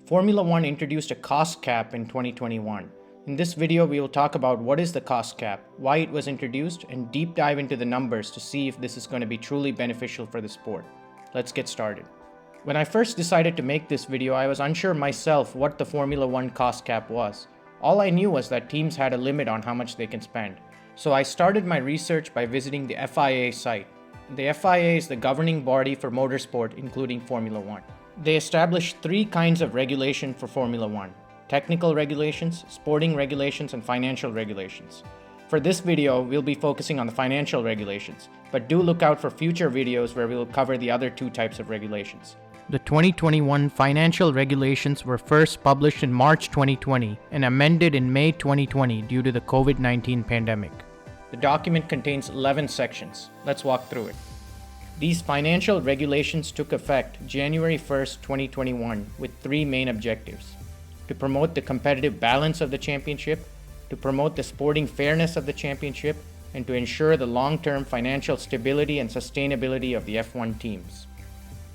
Formula One introduced a cost cap in 2021. In this video, we will talk about what is the cost cap, why it was introduced, and deep dive into the numbers to see if this is going to be truly beneficial for the sport. Let's get started. When I first decided to make this video, I was unsure myself what the Formula One cost cap was. All I knew was that teams had a limit on how much they can spend. So I started my research by visiting the FIA site. The FIA is the governing body for motorsport, including Formula One. They established three kinds of regulation for Formula One: technical regulations, sporting regulations, and financial regulations. For this video, we'll be focusing on the financial regulations, but do look out for future videos where we'll cover the other two types of regulations. The 2021 financial regulations were first published in March 2020 and amended in May 2020 due to the COVID-19 pandemic. The document contains 11 sections. Let's walk through it. These financial regulations took effect January 1st, 2021 with three main objectives: to promote the competitive balance of the championship, to promote the sporting fairness of the championship, and to ensure the long-term financial stability and sustainability of the F1 teams.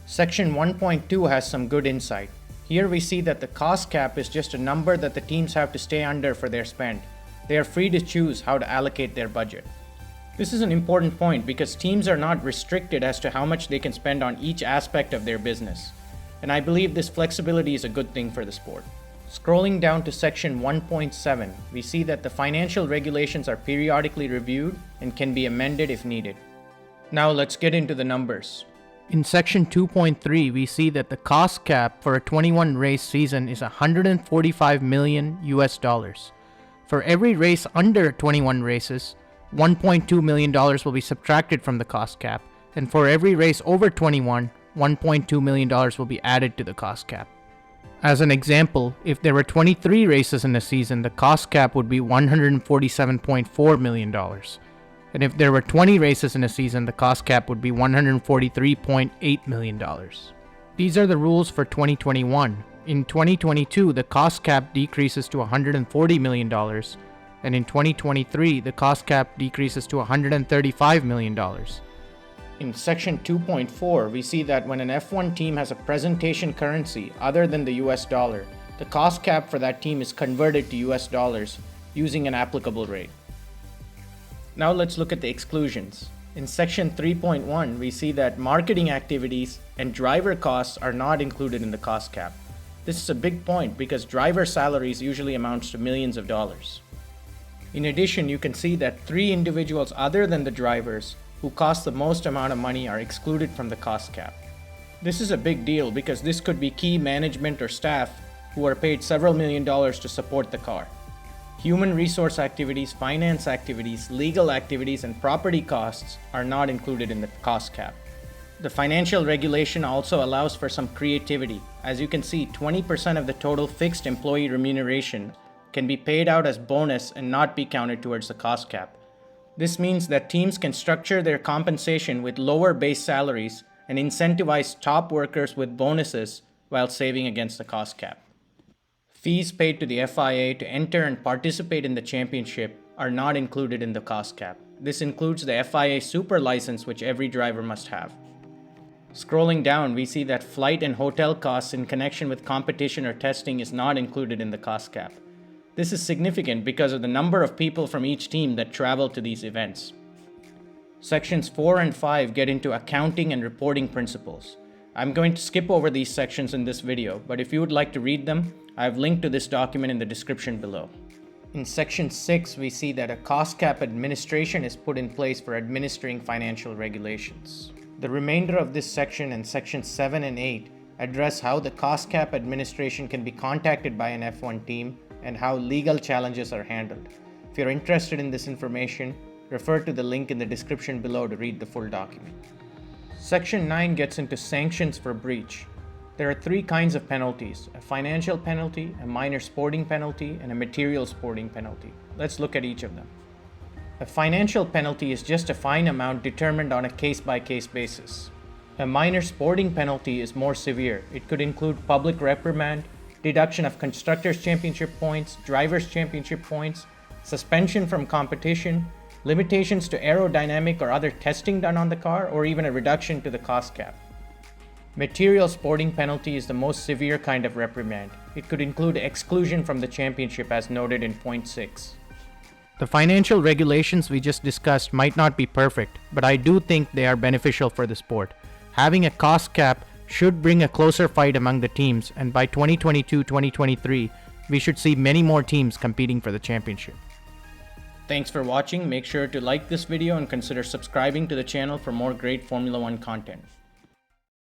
Section 1.2 has some good insight. Here we see that the cost cap is just a number that the teams have to stay under for their spend. They are free to choose how to allocate their budget. This is an important point because teams are not restricted as to how much they can spend on each aspect of their business. And I believe this flexibility is a good thing for the sport. Scrolling down to section 1.7, we see that the financial regulations are periodically reviewed and can be amended if needed. Now let's get into the numbers. In section 2.3, we see that the cost cap for a 21 race season is $145 million US. For every race under 21 races, $1.2 million will be subtracted from the cost cap, and for every race over 21, $1.2 million will be added to the cost cap. As an example, if there were 23 races in a season, the cost cap would be $147.4 million. And if there were 20 races in a season, the cost cap would be $143.8 million. These are the rules for 2021. In 2022, the cost cap decreases to $140 million, and in 2023, the cost cap decreases to $135 million. In section 2.4, we see that when an F1 team has a presentation currency other than the US dollar, the cost cap for that team is converted to US dollars using an applicable rate. Now let's look at the exclusions. In section 3.1, we see that marketing activities and driver costs are not included in the cost cap. This is a big point because driver salaries usually amounts to millions of dollars. In addition, you can see that three individuals other than the drivers who cost the most amount of money are excluded from the cost cap. This is a big deal because this could be key management or staff who are paid several million dollars to support the car. Human resource activities, finance activities, legal activities, and property costs are not included in the cost cap. The financial regulation also allows for some creativity. As you can see, 20% of the total fixed employee remuneration can be paid out as bonus and not be counted towards the cost cap. This means that teams can structure their compensation with lower base salaries and incentivize top workers with bonuses while saving against the cost cap. Fees paid to the FIA to enter and participate in the championship are not included in the cost cap. This includes the FIA Super license, which every driver must have. Scrolling down, we see that flight and hotel costs in connection with competition or testing is not included in the cost cap. This is significant because of the number of people from each team that travel to these events. Sections 4 and 5 get into accounting and reporting principles. I'm going to skip over these sections in this video, but if you would like to read them, I have linked to this document in the description below. In section 6, we see that a cost cap administration is put in place for administering financial regulations. The remainder of this section and sections 7 and 8 address how the cost cap administration can be contacted by an F1 team and how legal challenges are handled. If you're interested in this information, refer to the link in the description below to read the full document. Section 9 gets into sanctions for breach. There are three kinds of penalties: a financial penalty, a minor sporting penalty, and a material sporting penalty. Let's look at each of them. A financial penalty is just a fine amount determined on a case-by-case basis. A minor sporting penalty is more severe. It could include public reprimand, deduction of Constructors' Championship points, Drivers' Championship points, suspension from competition, limitations to aerodynamic or other testing done on the car, or even a reduction to the cost cap. Material sporting penalty is the most severe kind of reprimand. It could include exclusion from the championship as noted in point 6. The financial regulations we just discussed might not be perfect, but I do think they are beneficial for the sport. Having a cost cap should bring a closer fight among the teams, and by 2022-2023, we should see many more teams competing for the championship. Thanks for watching. Make sure to like this video and consider subscribing to the channel for more great Formula One content.